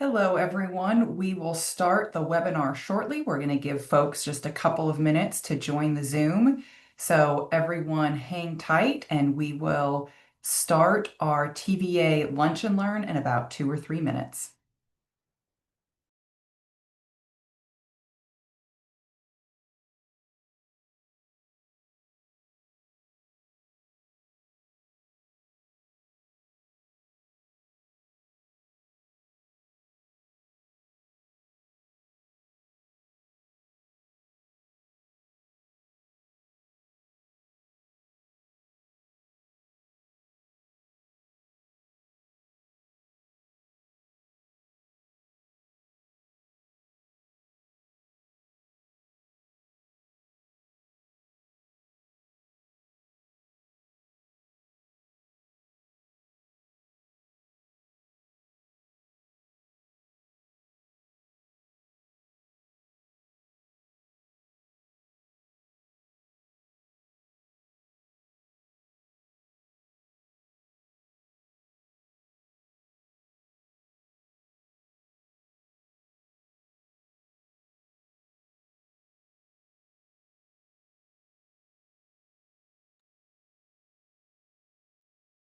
Hello, everyone. We will start the webinar shortly. We're going to give folks just a couple of minutes to join the Zoom. So everyone hang tight and we will start our TVA Lunch and Learn in about 2 or 3 minutes.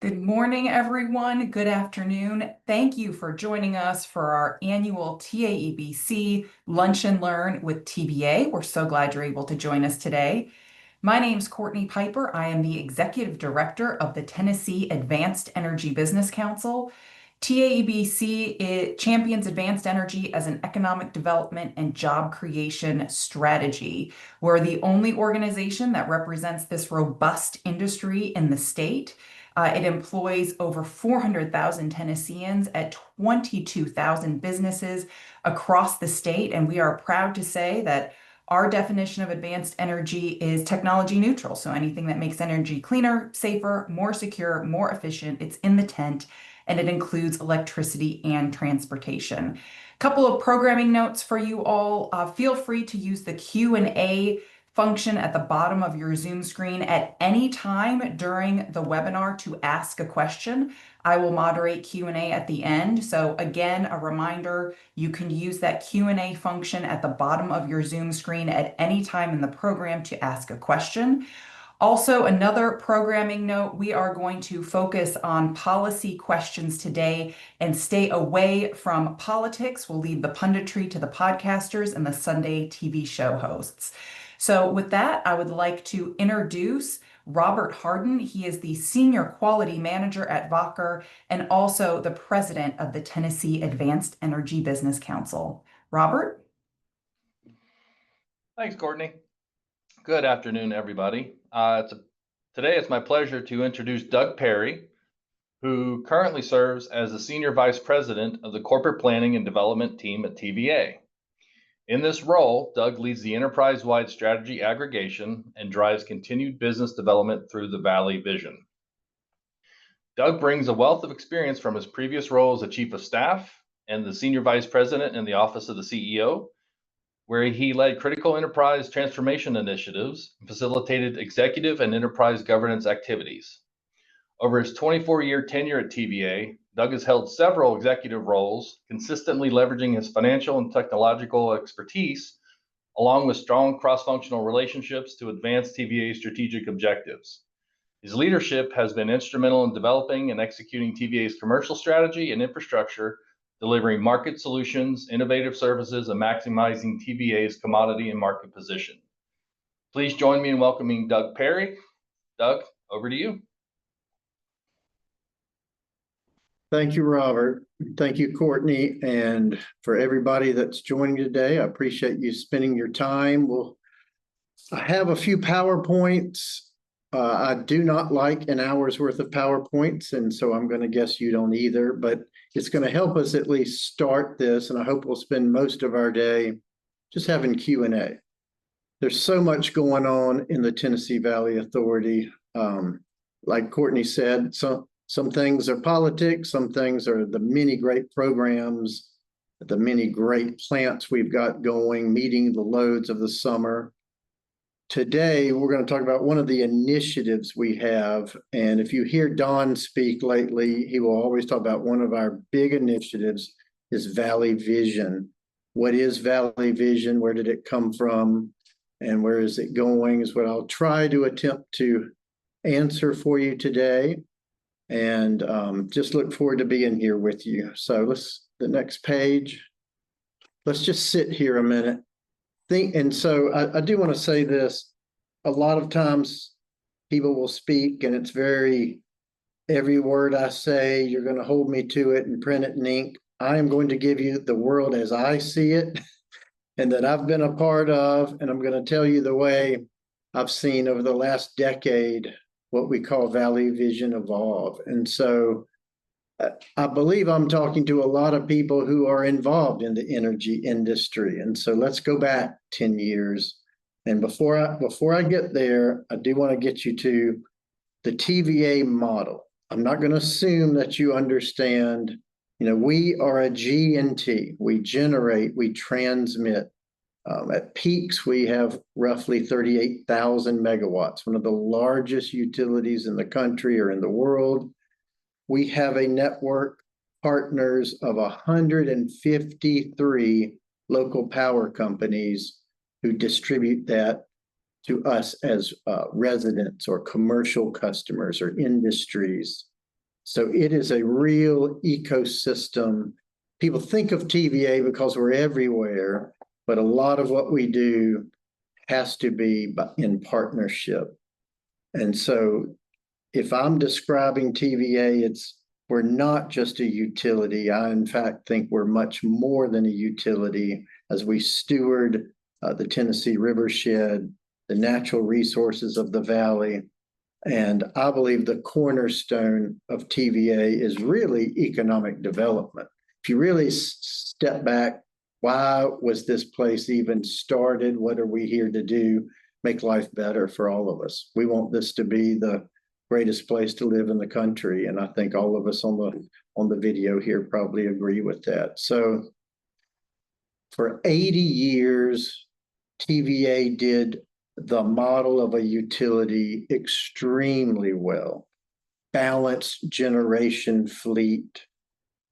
Good morning, everyone. Good afternoon. Thank you for joining us for our annual TAEBC Lunch and Learn with TVA. We're so glad you're able to join us today. My name's Courtney Piper. I am the Executive Director of the Tennessee Advanced Energy Business Council. TAEBC it champions advanced energy as an economic development and job creation strategy. We're the only organization that represents this robust industry in the state. It employs over 400,000 Tennesseans at 22,000 businesses across the state, and we are proud to say that our definition of advanced energy is technology neutral. So anything that makes energy cleaner, safer, more secure, more efficient, it's in the tent, and it includes electricity and transportation. Couple of programming notes for you all. Feel free to use the Q&A function at the bottom of your Zoom screen at any time during the webinar to ask a question. I will moderate Q&A at the end. So again, a reminder, you can use that Q&A function at the bottom of your Zoom screen at any time in the program to ask a question. Also, another programming note, we are going to focus on policy questions today and stay away from politics. We'll leave the punditry to the podcasters and the Sunday TV show hosts. So with that, I would like to introduce Robert Harden. He is the Senior Quality Manager at Vocker and also the President of the Tennessee Advanced Energy Business Council. Robert? Thanks, Courtney. Good afternoon, everybody. Today it's my pleasure to introduce Doug Perry, who currently serves as the Senior Vice President of the Corporate Planning and Development team at TVA. In this role, Doug leads the enterprise-wide strategy aggregation and drives continued business development through the Valley Vision. Doug brings a wealth of experience from his previous role as a Chief of Staff and the Senior Vice President in the Office of the CEO, where he led critical enterprise transformation initiatives and facilitated executive and enterprise governance activities. Over his 24-year tenure at TVA, Doug has held several executive roles, consistently leveraging his financial and technological expertise, along with strong cross-functional relationships to advance TVA's strategic objectives. His leadership has been instrumental in developing and executing TVA's commercial strategy and infrastructure, delivering market solutions, innovative services, and maximizing TVA's commodity and market position. Please join me in welcoming Doug Perry. Doug, over to you. Thank you, Robert. Thank you, Courtney, and for everybody that's joining today. I appreciate you spending your time. I have a few PowerPoints. I do not like an hour's worth of PowerPoints, and so I'm going to guess you don't either, but it's going to help us at least start this, and I hope we'll spend most of our day just having Q&A. There's so much going on in the Tennessee Valley Authority. Like Courtney said, some things are politics, some things are the many great programs, the many great plants we've got going, meeting the loads of the summer. Today, we're going to talk about one of the initiatives we have. And if you hear Don speak lately, he will always talk about one of our big initiatives, is Valley Vision. What is Valley Vision? Where did it come from? And where is it going is what I'll try to attempt to answer for you today. And just look forward to being here with you. So the next page. Let's just sit here a minute. And so I do want to say this. A lot of times people will speak and it's every word I say, you're going to hold me to it and print it in ink. I am going to give you the world as I see it and that I've been a part of. And I'm going to tell you the way I've seen over the last decade what we call Valley Vision evolve. And so I believe I'm talking to a lot of people who are involved in the energy industry. And so let's go back 10 years. And before I get there, I do want to get you to the TVA model. I'm not going to assume that you understand, we are a G&T. We generate, we transmit. At peaks, we have roughly 38,000 megawatts, one of the largest utilities in the country or in the world. We have a network partners of 153 local power companies who distribute that to us as residents or commercial customers or industries. So it is a real ecosystem. People think of TVA because we're everywhere, but a lot of what we do has to be in partnership. And so if I'm describing TVA, we're not just a utility. I, in fact, think we're much more than a utility as we steward the Tennessee Rivershed, the natural resources of the valley. And I believe the cornerstone of TVA is really economic development. If you really step back, why was this place even started? What are we here to do? Make life better for all of us. We want this to be the greatest place to live in the country. And I think all of us on the video here probably agree with that. So for 80 years, TVA did the model of a utility extremely well. Balanced generation fleet,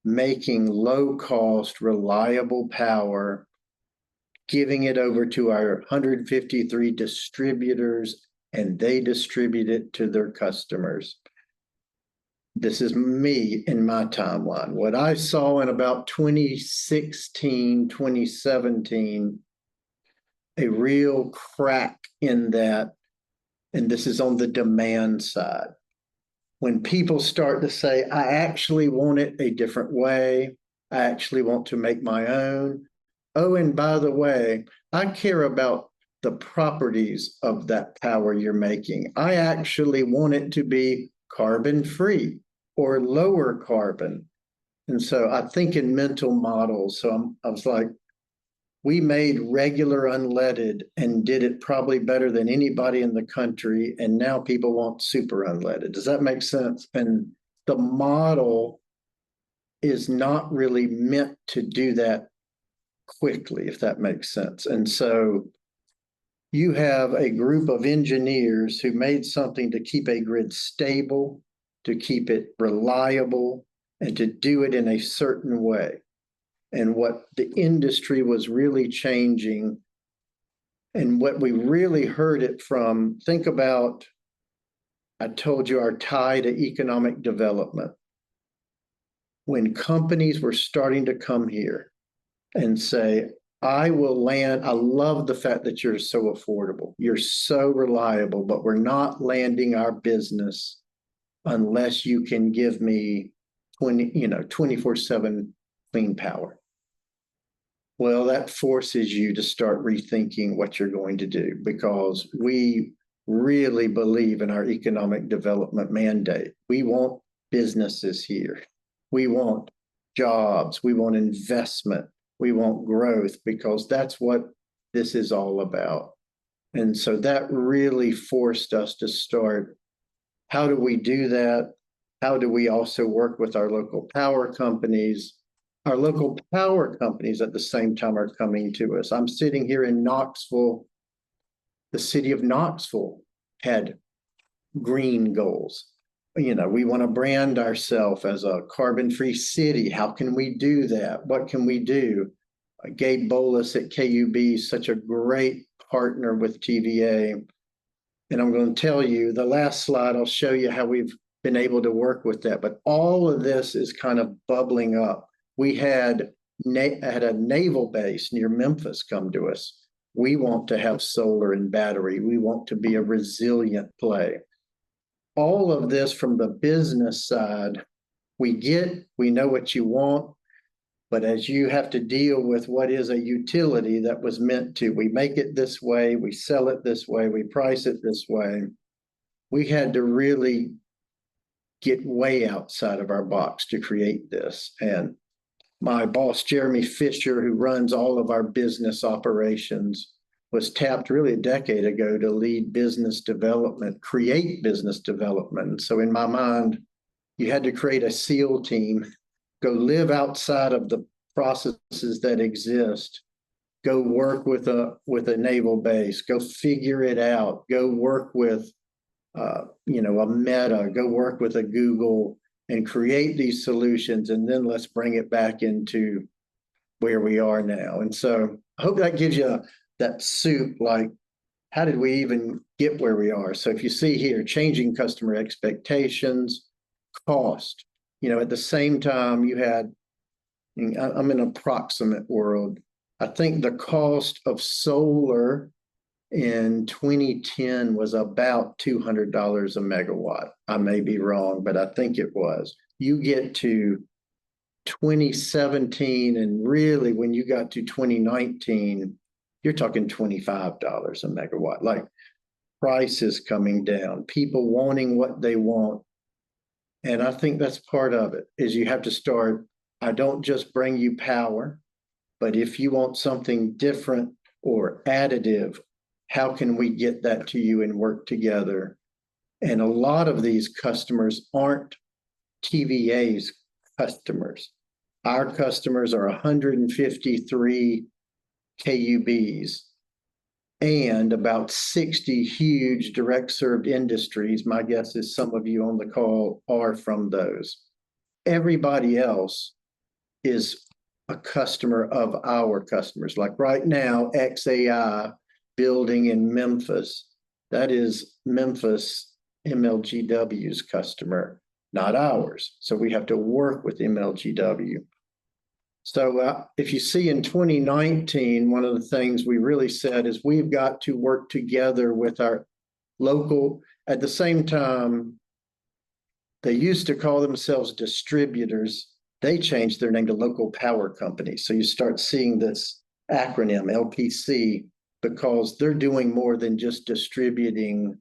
making low-cost, reliable power, giving it over to our 153 distributors, and they distribute it to their customers. This is me in my timeline. What I saw in about 2016, 2017, a real crack in that, and this is on the demand side. When people start to say, I actually want it a different way, I actually want to make my own. Oh, and by the way, I care about the properties of that power you're making. I actually want it to be carbon-free or lower carbon. And so I think in mental models. So I was like, we made regular unleaded and did it probably better than anybody in the country. And now people want super unleaded. Does that make sense? And the model is not really meant to do that quickly, if that makes sense. And so you have a group of engineers who made something to keep a grid stable, to keep it reliable, and to do it in a certain way. And what the industry was really changing, and what we really heard it from, think about, I told you, our tie to economic development. When companies were starting to come here and say, I love the fact that you're so affordable, you're so reliable, but we're not landing our business unless you can give me 24/7 clean power. Well, that forces you to start rethinking what you're going to do, because we really believe in our economic development mandate. We want businesses here. We want jobs. We want investment. We want growth, because that's what this is all about. And so that really forced us to start, how do we do that? How do we also work with our local power companies? Our local power companies at the same time are coming to us. I'm sitting here in Knoxville. The city of Knoxville had green goals. we want to brand ourselves as a carbon-free city. How can we do that? What can we do? Gabe Bolus at KUB is such a great partner with TVA. And I'm going to tell you, the last slide, I'll show you how we've been able to work with that. But all of this is kind of bubbling up. We had a naval base near Memphis come to us. We want to have solar and battery. We want to be a resilient play. All of this from the business side, we know what you want, but as you have to deal with what is a utility that was meant to, we make it this way, we sell it this way, we price it this way. We had to really get way outside of our box to create this. And my boss, Jeremy Fisher, who runs all of our business operations, was tapped really a decade ago to lead business development, create business development. And so in my mind, you had to create a SEAL team, go live outside of the processes that exist, go work with a naval base, go figure it out, go work with a Meta, go work with a Google and create these solutions, and then let's bring it back into where we are now. And so I hope that gives you that soup, like how did we even get where we are? So if you see here, changing customer expectations, cost, at the same time you had, I'm in an approximate world. I think the cost of solar in 2010 was about $200 a megawatt. I may be wrong, but I think it was. You get to 2017, and really when you got to 2019, you're talking $25 a megawatt. Like prices coming down, people wanting what they want. And I think that's part of it, is you have to start, I don't just bring you power, but if you want something different or additive, how can we get that to you and work together? And a lot of these customers aren't TVA's customers. Our customers are 153 KUBs and about 60 huge direct served industries. My guess is some of you on the call are from those. Everybody else is a customer of our customers. Like right now, XAI building in Memphis, that is Memphis MLGW's customer, not ours. So we have to work with MLGW. So if you see in 2019, one of the things we really said is we've got to work together with our local, at the same time, they used to call themselves distributors. They changed their name to local power companies. So you start seeing this acronym, LPC, because they're doing more than just distributing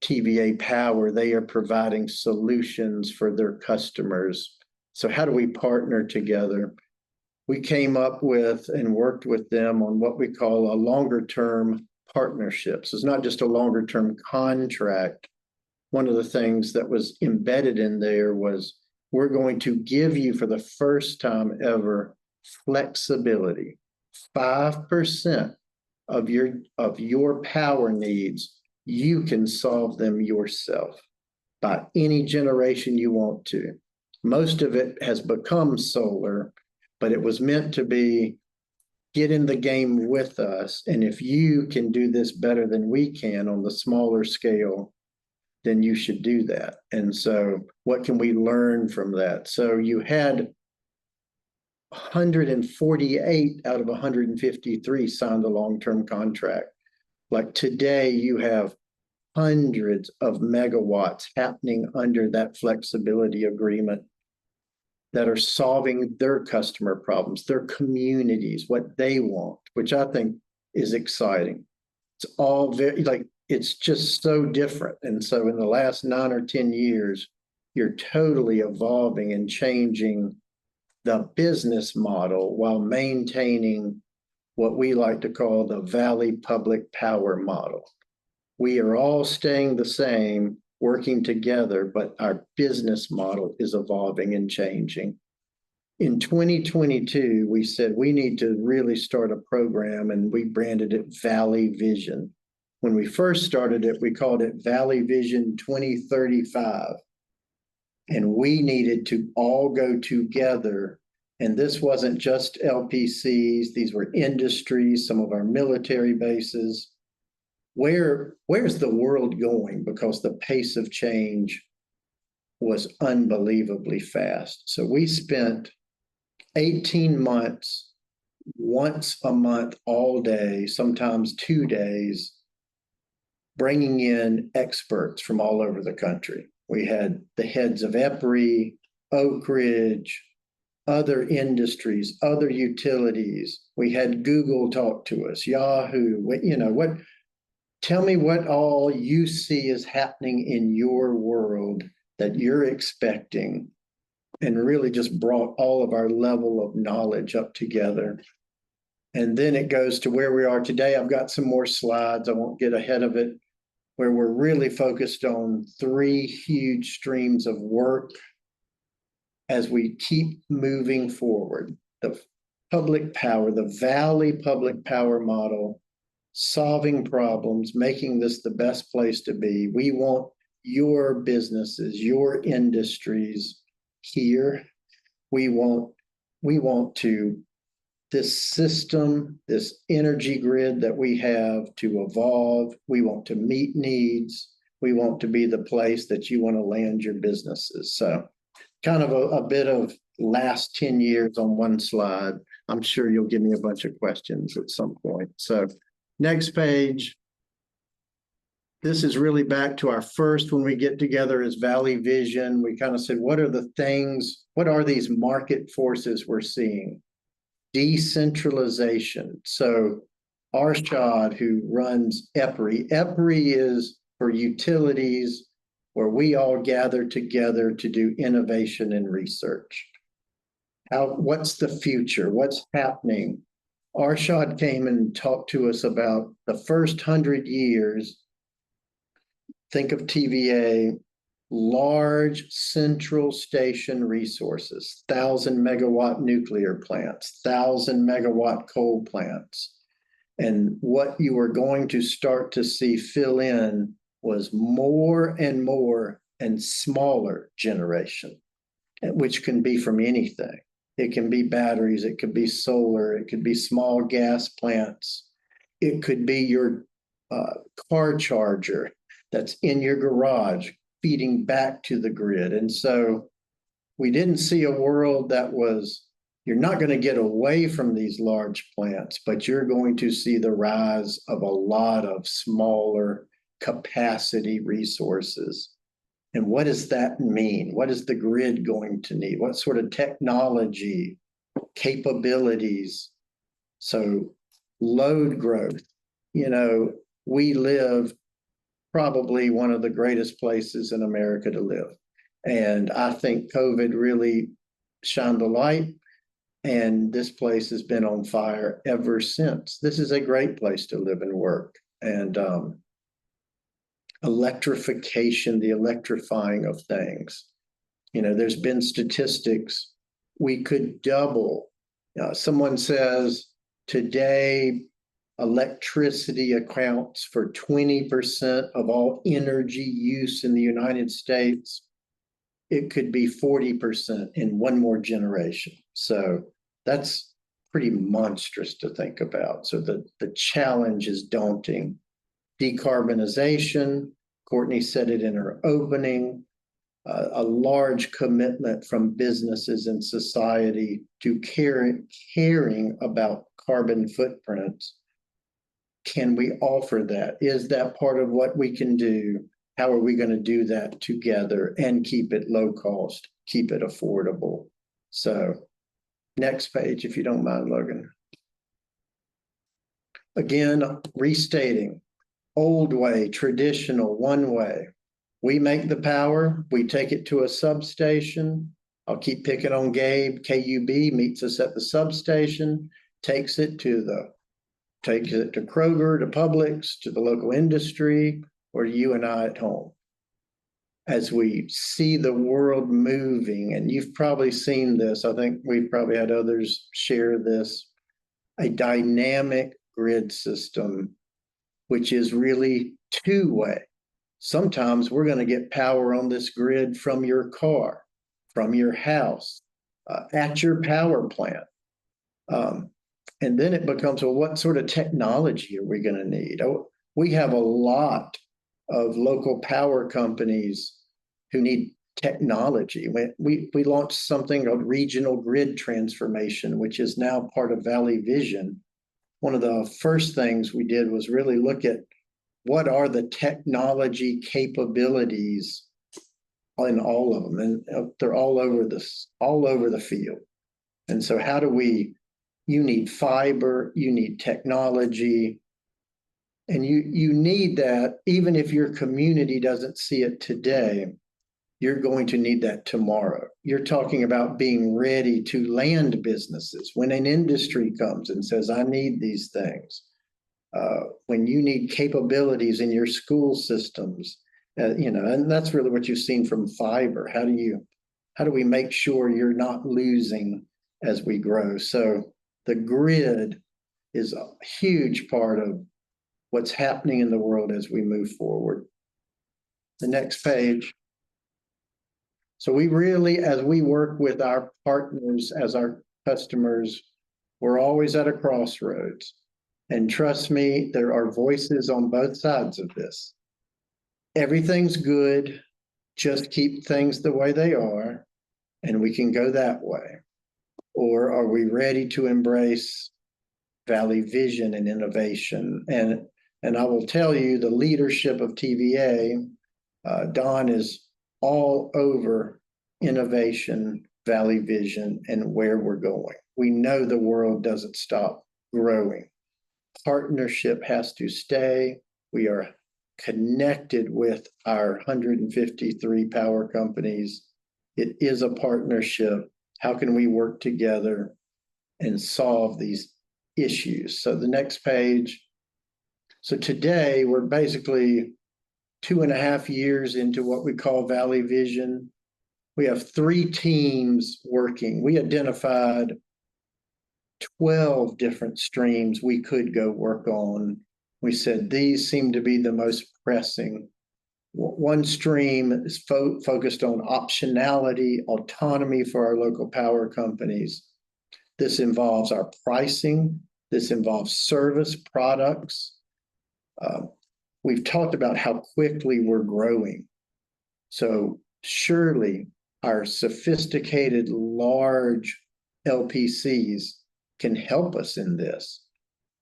TVA power. They are providing solutions for their customers. So how do we partner together? We came up with and worked with them on what we call a longer-term partnership. So it's not just a longer-term contract. One of the things that was embedded in there was we're going to give you for the first time ever flexibility. 5% of your power needs, you can solve them yourself by any generation you want to. Most of it has become solar, but it was meant to be get in the game with us. And if you can do this better than we can on the smaller scale, then you should do that. And so what can we learn from that? So you had 148 out of 153 signed a long-term contract. Like today, you have hundreds of megawatts happening under that flexibility agreement that are solving their customer problems, their communities, what they want, which I think is exciting. It's all very, it's just so different. And so in the last 9 or 10 years, you're totally evolving and changing the business model while maintaining what we like to call the Valley Public Power model. We are all staying the same, working together, but our business model is evolving and changing. In 2022, we said we need to really start a program, and we branded it Valley Vision. When we first started it, we called it Valley Vision 2035. And we needed to all go together. And this wasn't just LPCs, these were industries, some of our military bases. Where's the world going? Because the pace of change was unbelievably fast. So we spent 18 months, once a month, all day, sometimes 2 days, bringing in experts from all over the country. We had the heads of EPRI, Oak Ridge, other industries, other utilities. We had Google talk to us, Yahoo, tell me what all you see is happening in your world that you're expecting, and really just brought all of our level of knowledge up together. And then it goes to where we are today. I've got some more slides. I won't get ahead of it, where we're really focused on 3 huge streams of work as we keep moving forward. The public power, the Valley public power model, solving problems, making this the best place to be. We want your businesses, your industries here. We want this system, this energy grid that we have to evolve. We want to meet needs. We want to be the place that you want to land your businesses. So kind of a bit of last 10 years on one slide. I'm sure you'll give me a bunch of questions at some point. So next page. This is really back to our first, when we get together as Valley Vision, we kind of said, what are these market forces we're seeing? Decentralization. So Arshad, who runs EPRI is for utilities, where we all gather together to do innovation and research. What's the future? What's happening? Arshad came and talked to us about the first 100 years. Think of TVA, large central station resources, 1,000-megawatt nuclear plants, 1,000-megawatt coal plants. And what you were going to start to see fill in was more and more and smaller generation, which can be from anything. It can be batteries, it could be solar, it could be small gas plants, it could be your car charger that's in your garage feeding back to the grid. And so we didn't see a world that was, you're not going to get away from these large plants, but you're going to see the rise of a lot of smaller capacity resources. And what does that mean? What is the grid going to need? What sort of technology, capabilities? So load growth, we live probably one of the greatest places in America to live. And I think COVID really shined the light, and this place has been on fire ever since. This is a great place to live and work. And electrification, the electrifying of things. There's been statistics. We could double. Someone says today, electricity accounts for 20% of all energy use in the United States. It could be 40% in one more generation. So that's pretty monstrous to think about. So the challenge is daunting. Decarbonization, Courtney said it in her opening, a large commitment from businesses and society to caring about carbon footprints. Can we offer that? Is that part of what we can do? How are we going to do that together and keep it low cost, keep it affordable? So next page, if you don't mind, Logan. Again, restating, old way, traditional, one way. We make the power, we take it to a substation. I'll keep picking on Gabe. KUB meets us at the substation, takes it to Kroger, to Publix, to the local industry, or you and I at home. As we see the world moving, and you've probably seen this, I think we've probably had others share this, a dynamic grid system, which is really two-way. Sometimes we're going to get power on this grid from your car, from your house, at your power plant. And then it becomes, well, what sort of technology are we going to need? Oh, we have a lot of local power companies who need technology. We launched something called regional grid transformation, which is now part of Valley Vision. One of the first things we did was really look at what are the technology capabilities in all of them, and they're all over the field. And so how do you need fiber, you need technology, and you need that even if your community doesn't see it today, you're going to need that tomorrow. You're talking about being ready to land businesses. When an industry comes and says, I need these things, when you need capabilities in your school systems, and that's really what you've seen from fiber. How do we make sure you're not losing as we grow? So the grid is a huge part of what's happening in the world as we move forward. The next page. So we really, as we work with our partners, as our customers, we're always at a crossroads. And trust me, there are voices on both sides of this. Everything's good, just keep things the way they are, and we can go that way. Or are we ready to embrace Valley Vision and innovation? And I will tell you, the leadership of TVA, Don is all over innovation, Valley Vision, and where we're going. We know the world doesn't stop growing. Partnership has to stay. We are connected with our 153 power companies. It is a partnership. How can we work together and solve these issues? So the next page. So today we're basically 2.5 years into what we call Valley Vision. We have 3 teams working. We identified 12 different streams we could go work on. We said these seem to be the most pressing. One stream is focused on optionality, autonomy for our local power companies. This involves our pricing. This involves service products. We've talked about how quickly we're growing. So surely our sophisticated, large LPCs can help us in this.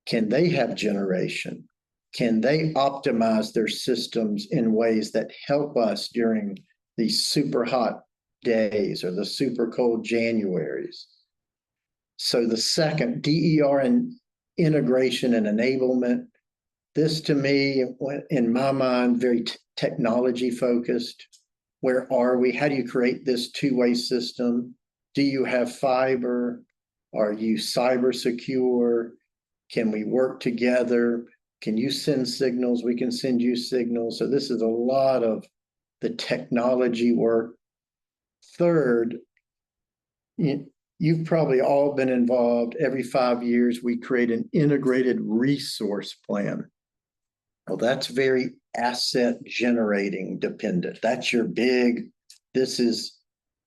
Can they have generation? Can they optimize their systems in ways that help us during these super hot days or the super cold Januaries? So the second, DER and integration and enablement. This to me, in my mind, very technology focused. Where are we? How do you create this two-way system? Do you have fiber? Are you cyber secure? Can we work together? Can you send signals? We can send you signals. So this is a lot of the technology work. Third, you've probably all been involved. Every 5 years, we create an integrated resource plan. Well, that's very asset generating dependent. That's your big,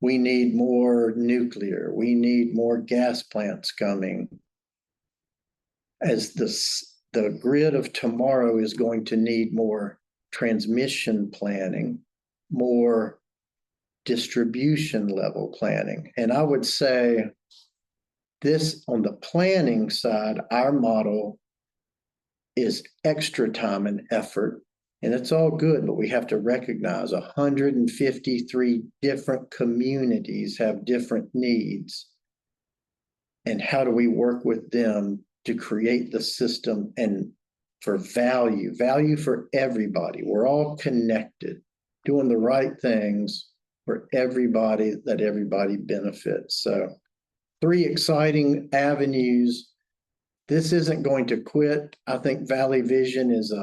we need more nuclear. We need more gas plants coming. As the grid of tomorrow is going to need more transmission planning, more distribution level planning. And I would say this on the planning side, our model is extra time and effort, and it's all good, but we have to recognize 153 different communities have different needs. And how do we work with them to create the system and for value for everybody? We're all connected, doing the right things for everybody, that everybody benefits. So 3 exciting avenues. This isn't going to quit. I think Valley Vision is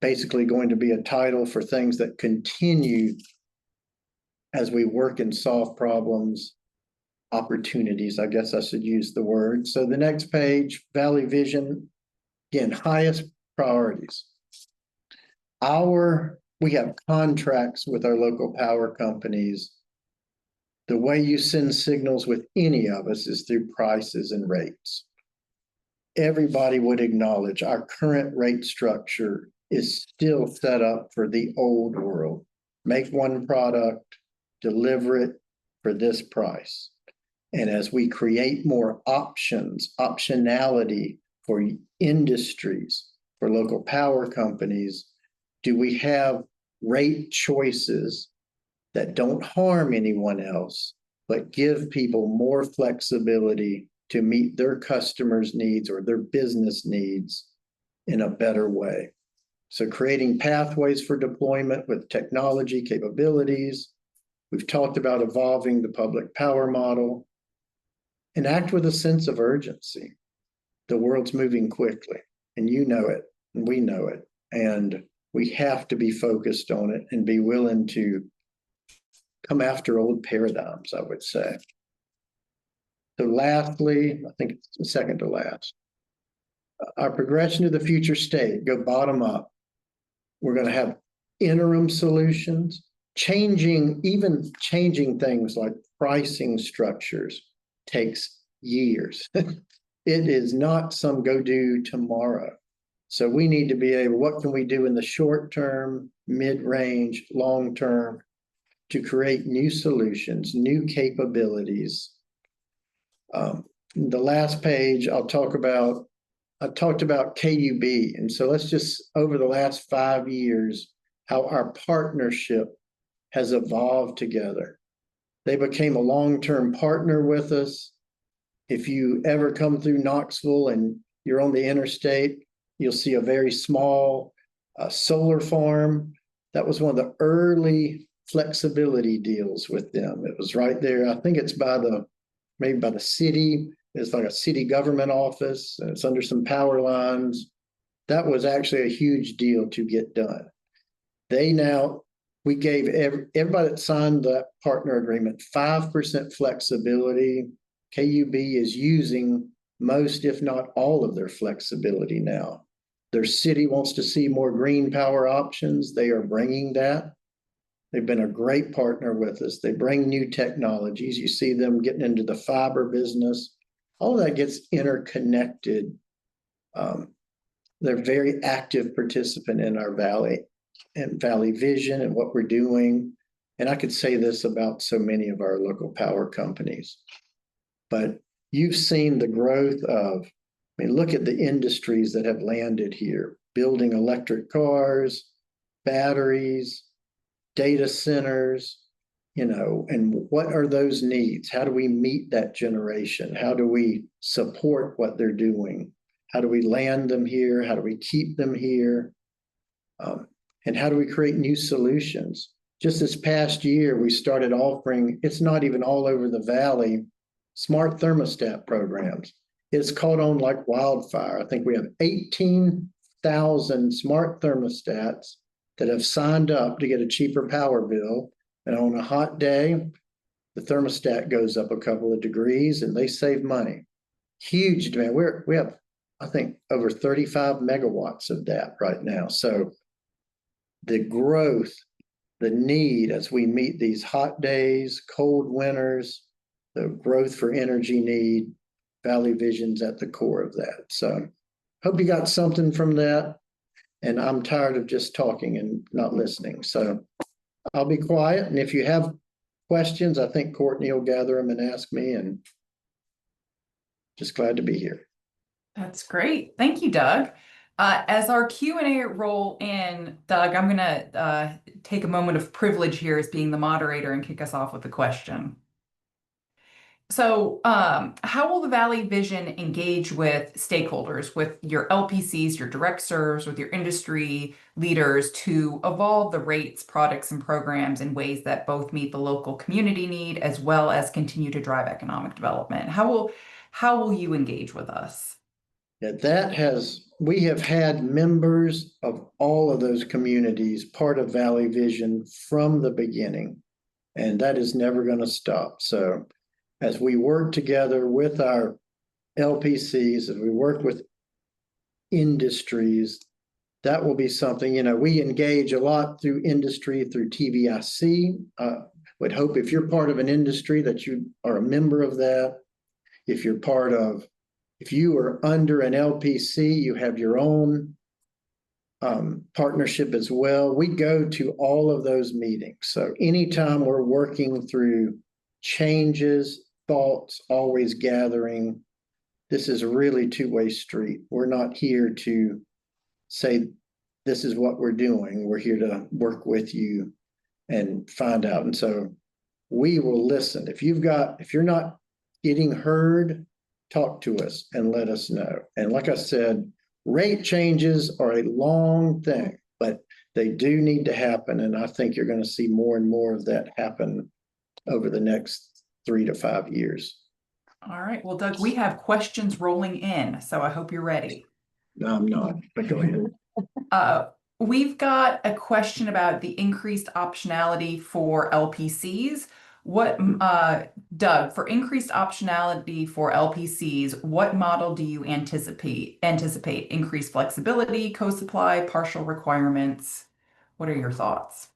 basically going to be a title for things that continue as we work and solve problems, opportunities, I guess I should use the word. So the next page, Valley Vision, again, highest priorities. Our we have contracts with our local power companies. The way you send signals with any of us is through prices and rates. Everybody would acknowledge our current rate structure is still set up for the old world. Make one product, deliver it for this price. And as we create more optionality for industries, for local power companies, do we have rate choices that don't harm anyone else, but give people more flexibility to meet their customers' needs or their business needs in a better way? So creating pathways for deployment with technology capabilities. We've talked about evolving the public power model, and act with a sense of urgency. The world's moving quickly, and you know it, and we know it, and we have to be focused on it and be willing to come after old paradigms, I would say. So lastly, I think it's the second to last, our progression to the future state, go bottom up. We're going to have interim solutions, even changing things like pricing structures takes years. It is not some go do tomorrow. So we need to be able, what can we do in the short term, mid-range, long term to create new solutions, new capabilities? The last page I talked about KUB. And so let's just, over the last 5 years, how our partnership has evolved together. They became a long-term partner with us. If you ever come through Knoxville and you're on the interstate, you'll see a very small solar farm. That was one of the early flexibility deals with them. It was right there. I think it's maybe by the city. It's like a city government office, and it's under some power lines. That was actually a huge deal to get done. We gave everybody that signed that partner agreement 5% flexibility. KUB is using most, if not all, of their flexibility now. Their city wants to see more green power options. They are bringing that. They've been a great partner with us. They bring new technologies. You see them getting into the fiber business. All of that gets interconnected. They're a very active participant in our Valley and Valley Vision and what we're doing. And I could say this about so many of our local power companies. But you've seen the growth of, look at the industries that have landed here, building electric cars, batteries, data centers, and what are those needs? How do we meet that generation? How do we support what they're doing? How do we land them here? How do we keep them here? And how do we create new solutions? Just this past year, we started offering, it's not even all over the Valley, smart thermostat programs. It's caught on like wildfire. I think we have 18,000 smart thermostats that have signed up to get a cheaper power bill. And on a hot day, the thermostat goes up a couple of degrees and they save money. Huge demand. We have, I think, over 35 megawatts of that right now. So the growth, the need as we meet these hot days, cold winters, the growth for energy need, Valley Vision's at the core of that. So hope you got something from that. And I'm tired of just talking and not listening. So I'll be quiet. And if you have questions, I think Courtney will gather them and ask me, and just glad to be here. That's great. Thank you, Doug. As our Q&A roll in, Doug, I'm going to take a moment of privilege here as being the moderator and kick us off with a question. So how will the Valley Vision engage with stakeholders, with your LPCs, your direct serves, with your industry leaders to evolve the rates, products, and programs in ways that both meet the local community need as well as continue to drive economic development? How will you engage with us? Yeah, we have had members of all of those communities part of Valley Vision from the beginning, and that is never going to stop. So as we work together with our LPCs, as we work with industries, that will be something, we engage a lot through industry, through TVIC. Would hope if you're part of an industry that you are a member of that. If you are under an LPC, you have your own partnership as well. We go to all of those meetings. So anytime we're working through changes, thoughts, always gathering, this is a really two-way street. We're not here to say, this is what we're doing. We're here to work with you and find out. And so we will listen. If you're not getting heard, talk to us and let us know. And like I said, rate changes are a long thing, but they do need to happen. And I think you're going to see more and more of that happen over the next 3 to 5 years. All right. Well, Doug, we have questions rolling in, so I hope you're ready. No, I'm not, but go ahead. We've got a question about the increased optionality for LPCs. Doug, for increased optionality for LPCs, what model do you anticipate? Increased flexibility, co-supply, partial requirements? What are your thoughts?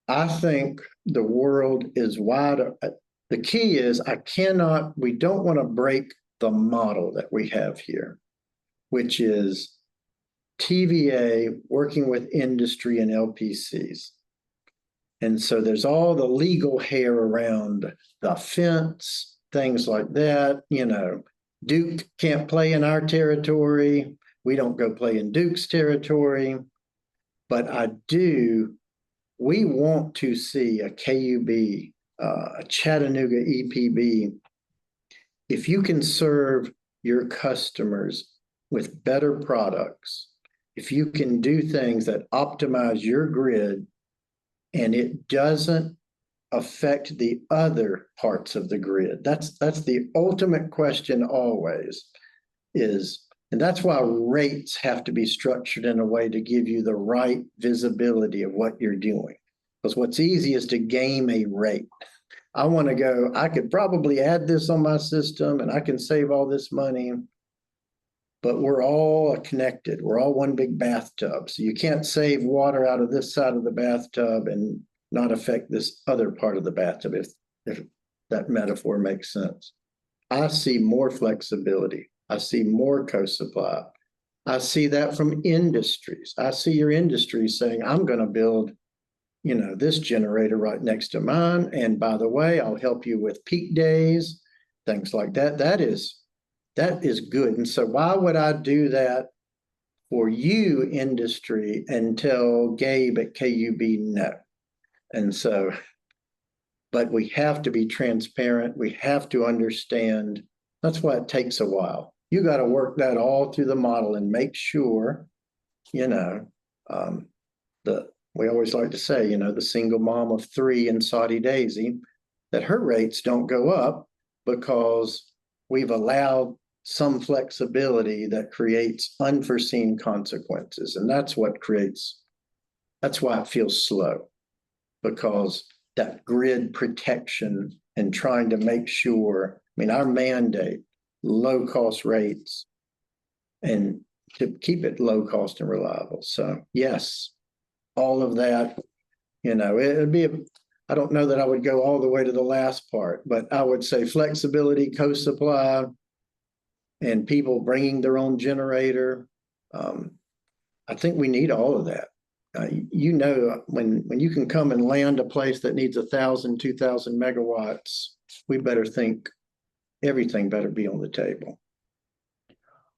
I think the world is wide. The key is we don't want to break the model that we have here, which is TVA working with industry and LPCs. And so there's all the legal hair around the fence, things like that. Duke can't play in our territory. We don't go play in Duke's territory. But we want to see a KUB, a Chattanooga EPB. If you can serve your customers with better products, if you can do things that optimize your grid and it doesn't affect the other parts of the grid, that's the ultimate question always is, and that's why rates have to be structured in a way to give you the right visibility of what you're doing. Because what's easy is to game a rate. I could probably add this on my system and I can save all this money, but we're all connected. We're all one big bathtub. So you can't save water out of this side of the bathtub and not affect this other part of the bathtub, if that metaphor makes sense. I see more flexibility. I see more co-supply. I see that from industries. I see your industry saying, I'm going to build this generator right next to mine. And by the way, I'll help you with peak days, things like that. That is good. And so why would I do that for you, industry, and tell Gabe at KUB no? And so, but we have to be transparent. We have to understand. That's why it takes a while. You got to work that all through the model and make sure, we always like to say, the single mom of 3 in Saudi Daisy, that her rates don't go up because we've allowed some flexibility that creates unforeseen consequences. And that's why it feels slow, because that grid protection and trying to make sure, our mandate, low cost rates and to keep it low cost and reliable. So yes, all of that, I don't know that I would go all the way to the last part, but I would say flexibility, co-supply, and people bringing their own generator. I think we need all of that. When you can come and land a place that needs 1,000, 2,000 megawatts, we better think everything better be on the table.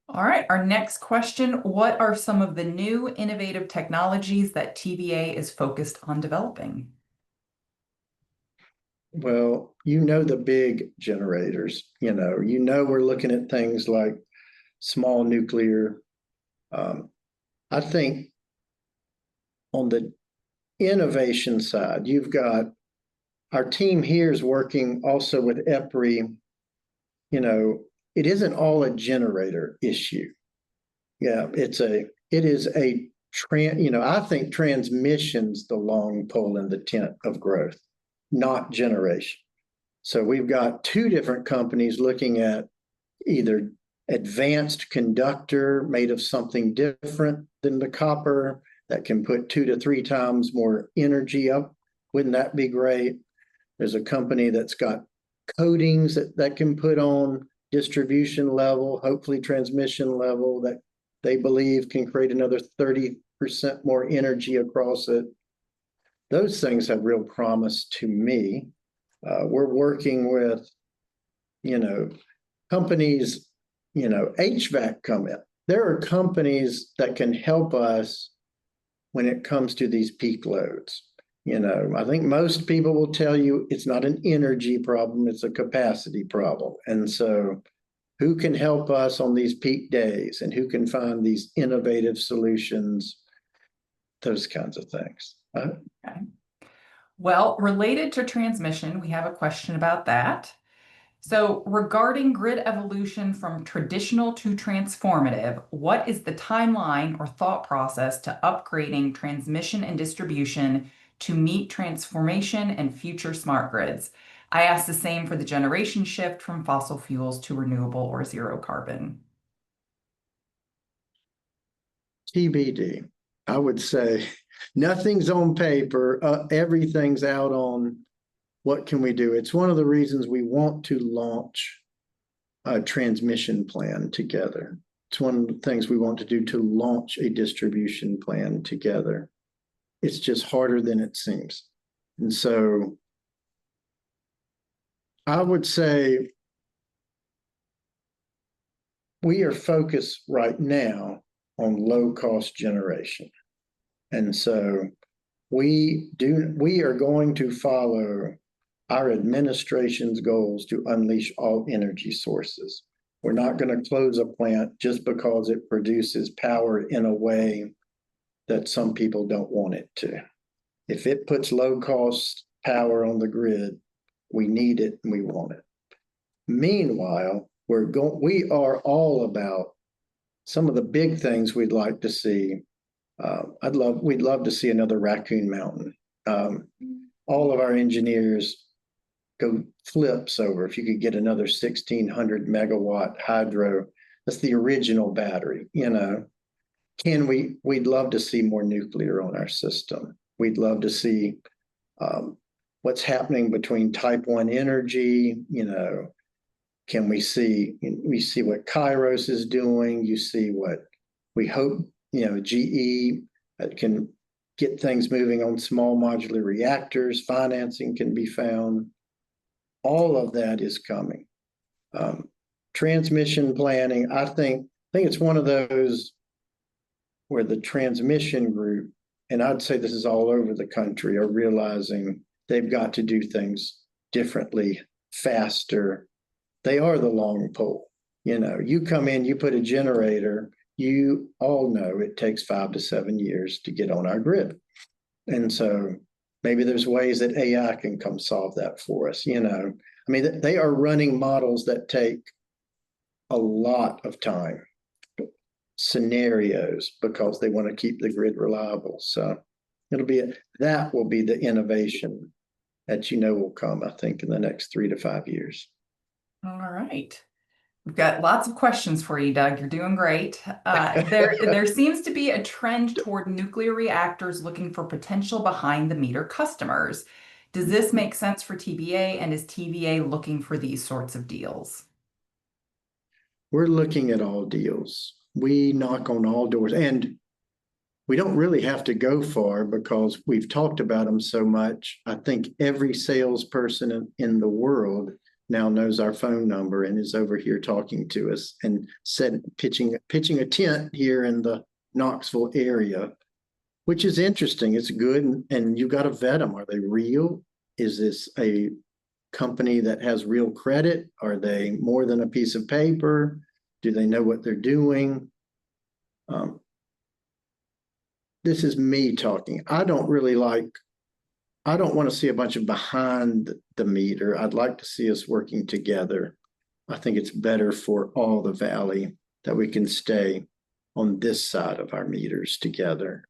All right, our next question, what are some of the new innovative technologies that TVA is focused on developing? Well, the big generators, we're looking at things like small nuclear. I think on the innovation side, you've got our team here is working also with EPRI. It isn't all a generator issue. Yeah, I think transmission's the long pole in the tent of growth, not generation. So we've got 2 different companies looking at either advanced conductor made of something different than the copper that can put 2 to 3 times more energy up. Wouldn't that be great? There's a company that's got coatings that can put on distribution level, hopefully transmission level, that they believe can create another 30% more energy across it. Those things have real promise to me. We're working with, companies, HVAC come in. There are companies that can help us when it comes to these peak loads. I think most people will tell you it's not an energy problem, it's a capacity problem. And so who can help us on these peak days and who can find these innovative solutions, those kinds of things. Okay. Well, related to transmission, we have a question about that. So, regarding grid evolution from traditional to transformative, what is the timeline or thought process to upgrading transmission and distribution to meet transformation and future smart grids? I asked the same for the generation shift from fossil fuels to renewable or zero carbon. TBD. I would say nothing's on paper. Everything's out on what can we do. It's one of the reasons we want to launch a transmission plan together. It's one of the things we want to do, to launch a distribution plan together. It's just harder than it seems. And so I would say we are focused right now on low-cost generation. And so we are going to follow our administration's goals to unleash all energy sources. We're not going to close a plant just because it produces power in a way that some people don't want it to. If it puts low-cost power on the grid, we need it and we want it. Meanwhile, we are all about some of the big things we'd like to see. We'd love to see another Raccoon Mountain. All of our engineers go flips over if you could get another 1,600 megawatt hydro. That's the original battery. We'd love to see more nuclear on our system. We'd love to see what's happening between type 1 energy. Can we see what Kairos is doing? You see what we hope, GE can get things moving on small modular reactors. Financing can be found. All of that is coming. Transmission planning, I think it's one of those where the transmission group, and I'd say this is all over the country, are realizing they've got to do things differently, faster. They are the long pole. You come in, you put a generator, you all know it takes 5 to 7 years to get on our grid. And so maybe there's ways that AI can come solve that for us. They are running models that take a lot of time, scenarios, because they want to keep the grid reliable. So that will be the innovation that will come, I think, in the next 3 to 5 years. All right. We've got lots of questions for you, Doug. You're doing great. There seems to be a trend toward nuclear reactors looking for potential behind the meter customers. Does this make sense for TVA, and is TVA looking for these sorts of deals? We're looking at all deals. We knock on all doors, and we don't really have to go far because we've talked about them so much. I think every salesperson in the world now knows our phone number and is over here talking to us and pitching a tent here in the Knoxville area, which is interesting. It's good, and you've got to vet them. Are they real? Is this a company that has real credit? Are they more than a piece of paper? Do they know what they're doing? This is me talking. I don't want to see a bunch of behind the meter. I'd like to see us working together. I think it's better for all the valley that we can stay on this side of our meters together.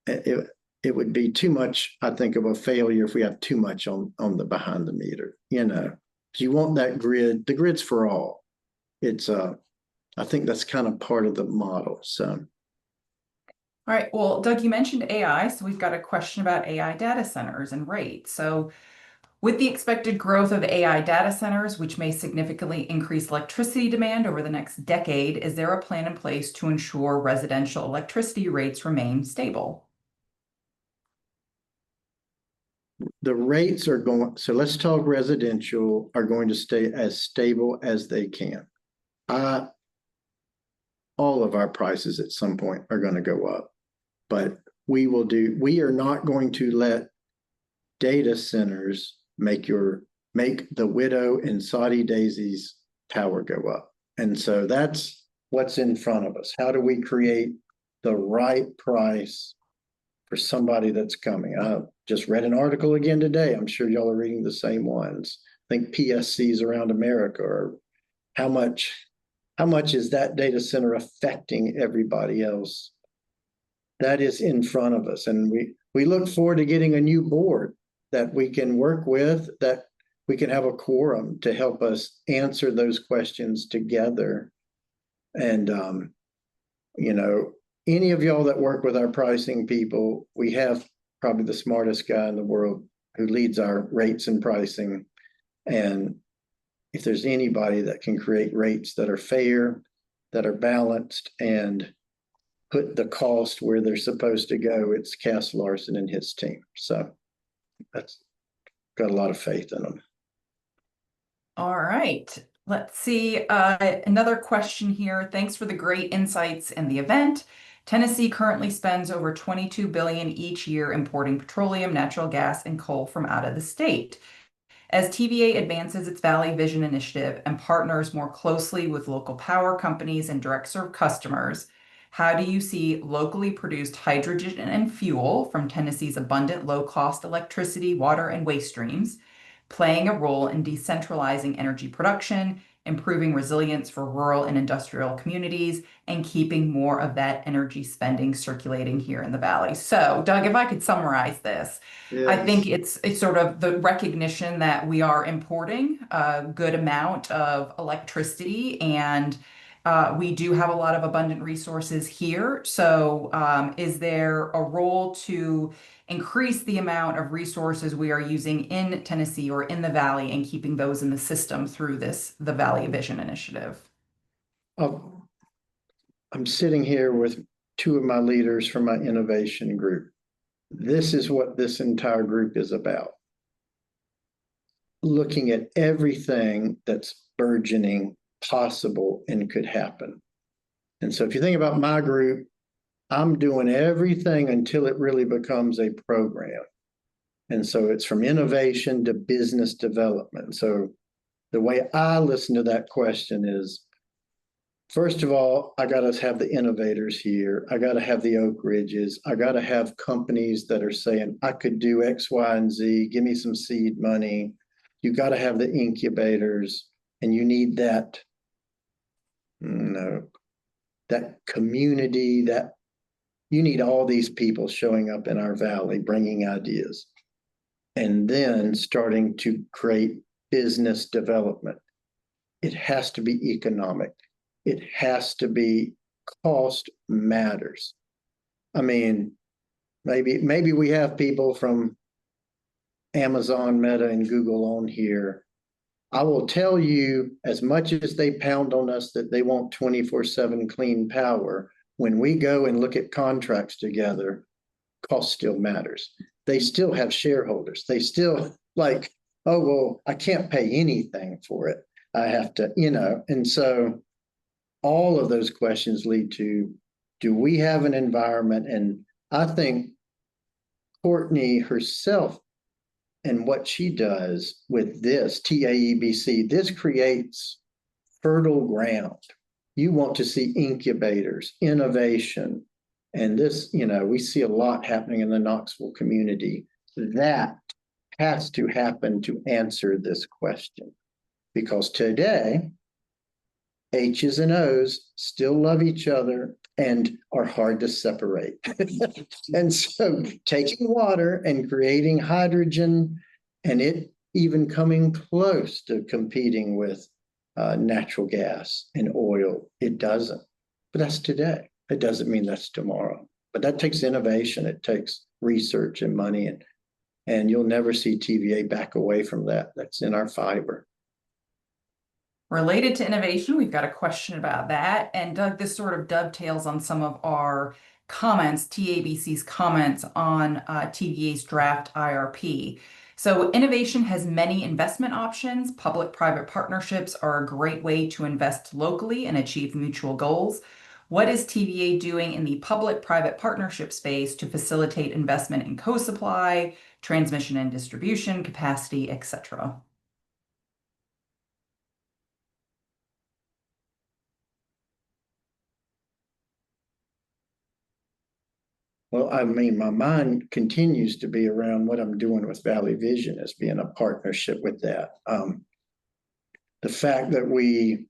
It would be too much, I think, of a failure if we have too much on the behind the meter. You want that grid. The grid's for all. it's I think that's kind of part of the model. So All right. Well, Doug, you mentioned AI, so we've got a question about AI data centers and rates. So, with the expected growth of AI data centers, which may significantly increase electricity demand over the next decade, is there a plan in place to ensure residential electricity rates remain stable? the rates are going, so let's talk residential, are going to stay as stable as they can. All of our prices at some point are going to go up, but we are not going to let data centers make the widow and Saudi daisies power go up. And so that's what's in front of us. How do we create the right price for somebody that's coming? I just read an article again today. I'm sure y'all are reading the same ones. I think PSCs around America are how much is that data center affecting everybody else? That is in front of us. And we look forward to getting a new board that we can work with, that we can have a quorum to help us answer those questions together. And, any of y'all that work with our pricing people, we have probably the smartest guy in the world who leads our rates and pricing. And if there's anybody that can create rates that are fair, that are balanced, and put the cost where they're supposed to go, it's Cass Larson and his team. So that's got a lot of faith in them. All right. Let's see. Another question here. Thanks for the great insights in the event. Tennessee currently spends over $22 billion each year importing petroleum, natural gas, and coal from out of the state. As TVA advances its Valley Vision initiative and partners more closely with local power companies and direct serve customers, how do you see locally produced hydrogen and fuel from Tennessee's abundant low-cost electricity, water, and waste streams playing a role in decentralizing energy production, improving resilience for rural and industrial communities, and keeping more of that energy spending circulating here in the Valley? So, Doug, if I could summarize this, I think it's sort of the recognition that we are importing a good amount of electricity, and we do have a lot of abundant resources here. So, is there a role to increase the amount of resources we are using in Tennessee or in the Valley and keeping those in the system through the Valley Vision initiative? I'm sitting here with two of my leaders from my innovation group. This is what this entire group is about. Looking at everything that's burgeoning, possible, and could happen. And so if you think about my group, I'm doing everything until it really becomes a program. And so it's from innovation to business development. So the way I listen to that question is, first of all, I got to have the innovators here. I got to have the Oak Ridges. I got to have companies that are saying, I could do X, Y, and Z. Give me some seed money. You got to have the incubators, and you need that, that community, that you need all these people showing up in our valley, bringing ideas, and then starting to create business development. It has to be economic. It has to be cost matters. I mean, maybe we have people from Amazon, Meta, and Google on here. I will tell you, as much as they pound on us that they want 24/7 clean power, when we go and look at contracts together, cost still matters. They still have shareholders. They still like, oh, well, I can't pay anything for it. I have to, and so all of those questions lead to, do we have an environment? And I think Courtney herself and what she does with this TAEBC, this creates fertile ground. You want to see incubators, innovation, and this, we see a lot happening in the Knoxville community. That has to happen to answer this question, because today, H's and O's still love each other and are hard to separate. And so taking water and creating hydrogen, and it even coming close to competing with natural gas and oil. It doesn't. But that's today. It doesn't mean that's tomorrow. But that takes innovation. It takes research and money, and you'll never see TVA back away from that. That's in our fiber. Related to innovation, we've got a question about that. And Doug, this sort of dovetails on some of our comments, TABC's comments on TVA's draft IRP. So innovation has many investment options. Public-private partnerships are a great way to invest locally and achieve mutual goals. What is TVA doing in the public-private partnership space to facilitate investment in co-supply, transmission and distribution, capacity, etc.? Well, I mean, my mind continues to be around what I'm doing with Valley Vision as being a partnership with that. The fact that we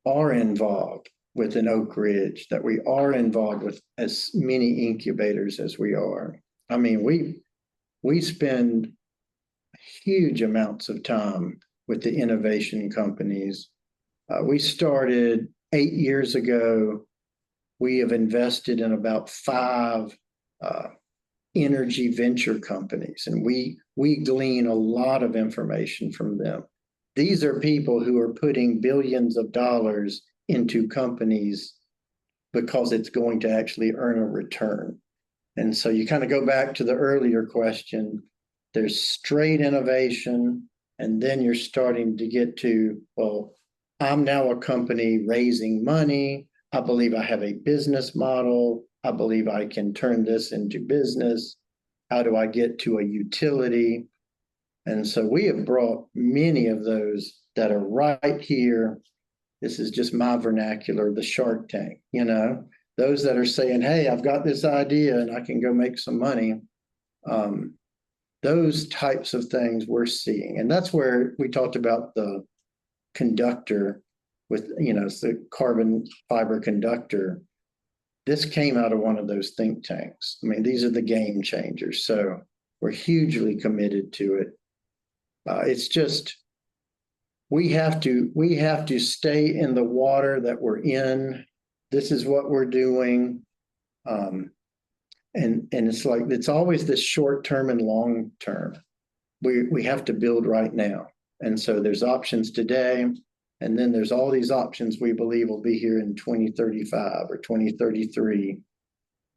are involved with an Oak Ridge, that we are involved with as many incubators as we are. I mean, we spend huge amounts of time with the innovation companies. We started 8 years ago. We have invested in about 5 energy venture companies, and we glean a lot of information from them. These are people who are putting billions of dollars into companies because it's going to actually earn a return. And so you kind of go back to the earlier question, there's straight innovation, and then you're starting to get to, well, I'm now a company raising money. I believe I have a business model. I believe I can turn this into business. How do I get to a utility? And so we have brought many of those that are right here. This is just my vernacular, the Shark Tank, those that are saying, hey, I've got this idea and I can go make some money. Those types of things we're seeing. And that's where we talked about the conductor with, it's the carbon fiber conductor. This came out of one of those think tanks. I mean, these are the game changers. So we're hugely committed to it. It's just, we have to stay in the water that we're in. This is what we're doing. And it's like, it's always this short term and long term. We have to build right now. And so there's options today. And then there's all these options we believe will be here in 2035 or 2033.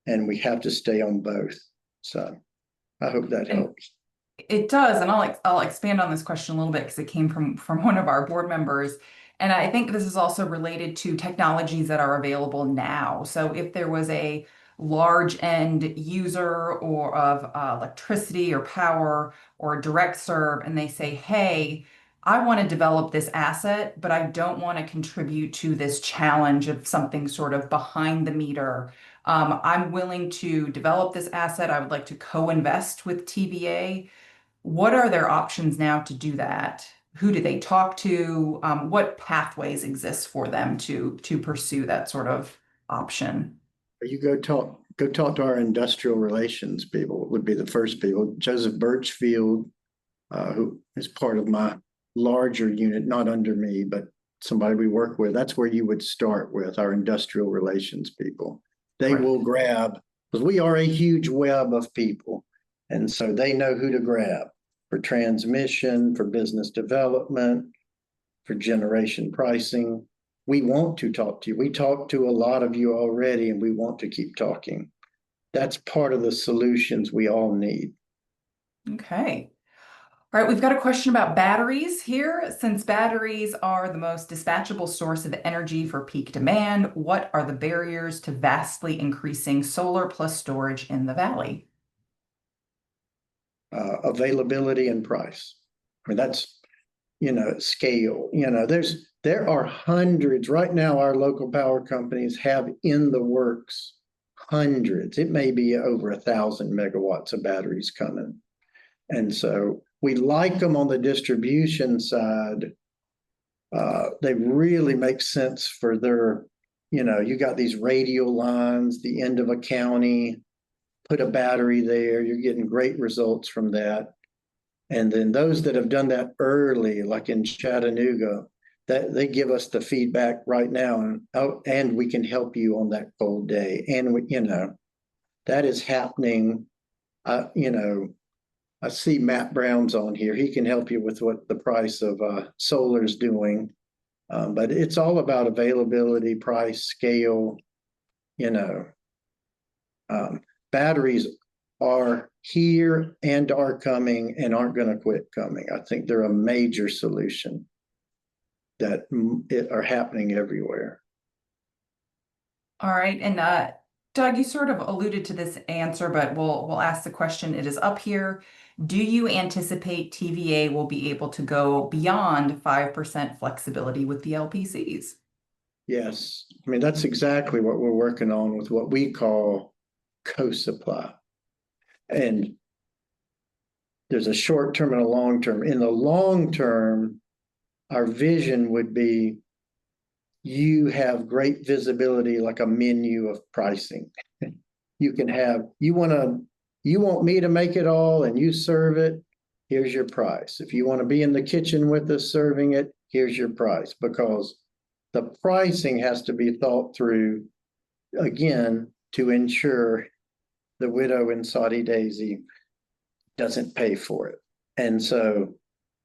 And we have to stay on both. So I hope that helps. It does, and I'll expand on this question a little bit because it came from one of our board members. And I think this is also related to technologies that are available now. So if there was a large end user or of electricity or power or direct serve, and they say, hey, I want to develop this asset, but I don't want to contribute to this challenge of something sort of behind the meter. I'm willing to develop this asset. I would like to co-invest with TVA. What are their options now to do that? Who do they talk to? What pathways exist for them to pursue that sort of option? You go talk to our industrial relations people, would be the first people. Joseph Birchfield, who is part of my larger unit, not under me, but somebody we work with. That's where you would start with our industrial relations people. They will grab, because we are a huge web of people. And so they know who to grab for transmission, for business development, for generation pricing. We want to talk to you. We talk to a lot of you already, and we want to keep talking. That's part of the solutions we all need. Okay. All right, we've got a question about batteries here. Since batteries are the most dispatchable source of energy for peak demand, what are the barriers to vastly increasing solar plus storage in the valley? Availability and price. I mean, that's, scale. There are hundreds right now. Our local power companies have in the works hundreds. It may be over 1,000 megawatts of batteries coming. And so we like them on the distribution side. They really make sense for their, you got these radial lines, the end of a county, put a battery there, you're getting great results from that. And then those that have done that early, like in Chattanooga, that they give us the feedback right now, and oh, and we can help you on that cold day. And we, that is happening. I see Matt Brown's on here. He can help you with what the price of solar is doing. But it's all about availability, price, scale. Batteries are here and are coming and aren't going to quit coming. I think they're a major solution that are happening everywhere. All right. And Doug, you sort of alluded to this answer, but we'll ask the question. It is up here. Do you anticipate TVA will be able to go beyond 5% flexibility with the LPCs? Yes. I mean, that's exactly what we're working on with what we call co-supply. And there's a short term and a long term. In the long term, our vision would be you have great visibility, like a menu of pricing. You can have, you want me to make it all and you serve it, here's your price. If you want to be in the kitchen with us serving it, here's your price, because the pricing has to be thought through, again, to ensure the widow in Saudi Daisy doesn't pay for it. And so,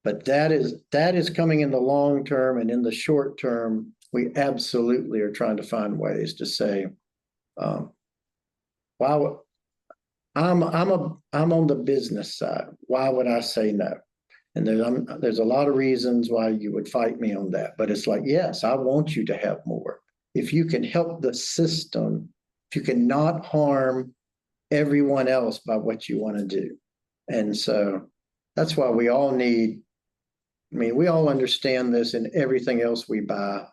but that is coming in the long term, and in the short term, we absolutely are trying to find ways to say, wow, I'm on the business side. Why would I say no? And there's a lot of reasons why you would fight me on that. But it's like, yes, I want you to have more. If you can help the system, if you can not harm everyone else by what you want to do. And so that's why we all need, I mean, we all understand this in everything else we buy.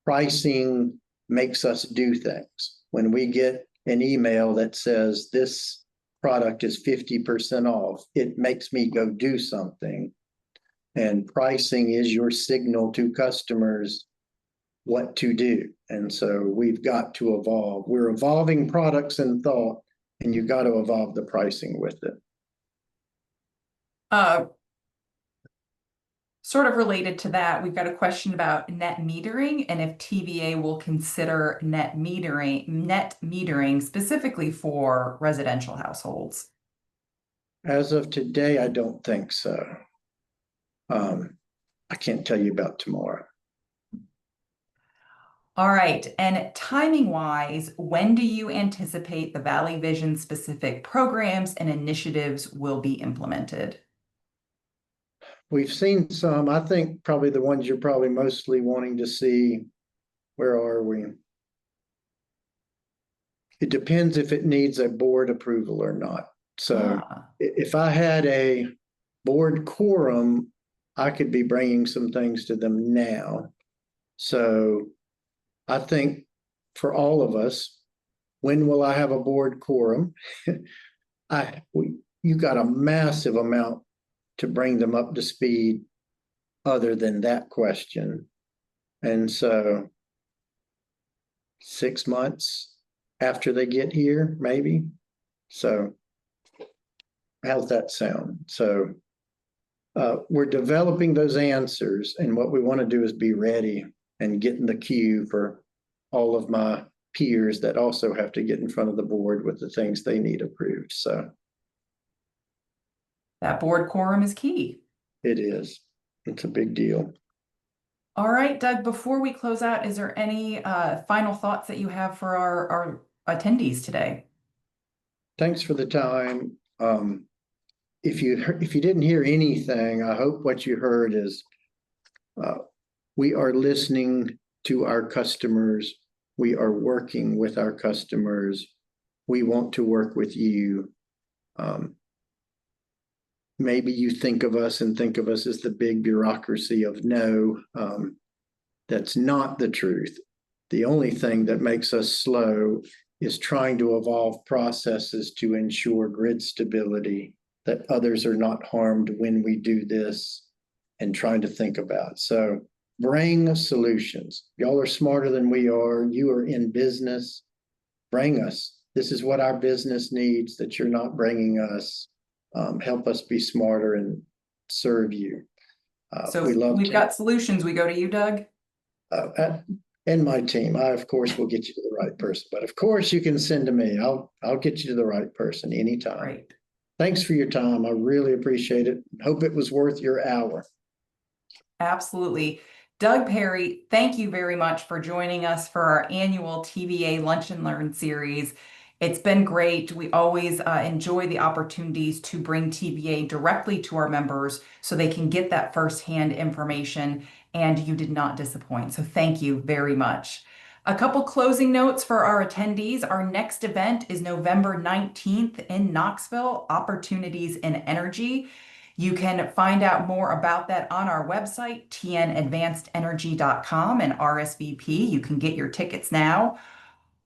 Pricing makes us do things. When we get an email that says this product is 50% off, it makes me go do something. And pricing is your signal to customers what to do. And so we've got to evolve. We're evolving products in thought, and you've got to evolve the pricing with it. Sort of related to that, we've got a question about net metering and if TVA will consider net metering specifically for residential households. As of today, I don't think so. I can't tell you about tomorrow. All right. And timing wise, when do you anticipate the Valley Vision specific programs and initiatives will be implemented? We've seen some. I think probably the ones you're probably mostly wanting to see. Where are we? It depends if it needs a board approval or not. So if I had a board quorum, I could be bringing some things to them now. So I think for all of us, when will I have a board quorum? You got a massive amount to bring them up to speed other than that question. And so 6 months after they get here, maybe. So how's that sound? So we're developing those answers, and what we want to do is be ready and get in the queue for all of my peers that also have to get in front of the board with the things they need approved. So that board quorum is key. It is. It's a big deal. All right, Doug, before we close out, is there any final thoughts that you have for our attendees today? Thanks for the time. If you didn't hear anything, I hope what you heard is we are listening to our customers. We are working with our customers. We want to work with you. Maybe you think of us as the big bureaucracy of no. That's not the truth. The only thing that makes us slow is trying to evolve processes to ensure grid stability, that others are not harmed when we do this, and trying to think about. So bring solutions. Y'all are smarter than we are. You are in business. Bring us. This is what our business needs that you're not bringing us. Help us be smarter and serve you. So we've got solutions. We go to you, Doug? and my team. I, of course, will get you to the right person, but of course you can send to me. I'll get you to the right person anytime. Great. Thanks for your time. I really appreciate it. Hope it was worth your hour. Absolutely. Doug Perry, thank you very much for joining us for our annual TVA Lunch and Learn series. It's been great. We always enjoy the opportunities to bring TVA directly to our members so they can get that firsthand information, and you did not disappoint. So thank you very much. A couple closing notes for our attendees. Our next event is November 19th in Knoxville, Opportunities in Energy. You can find out more about that on our website, tnadvancedenergy.com, and RSVP. You can get your tickets now.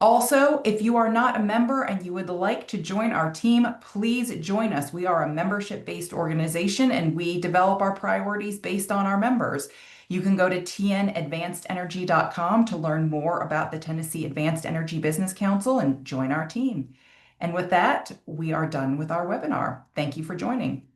Also, if you are not a member and you would like to join our team, please join us. We are a membership-based organization and we develop our priorities based on our members. You can go to tnadvancedenergy.com to learn more about the Tennessee Advanced Energy Business Council and join our team. And with that, we are done with our webinar. Thank you for joining.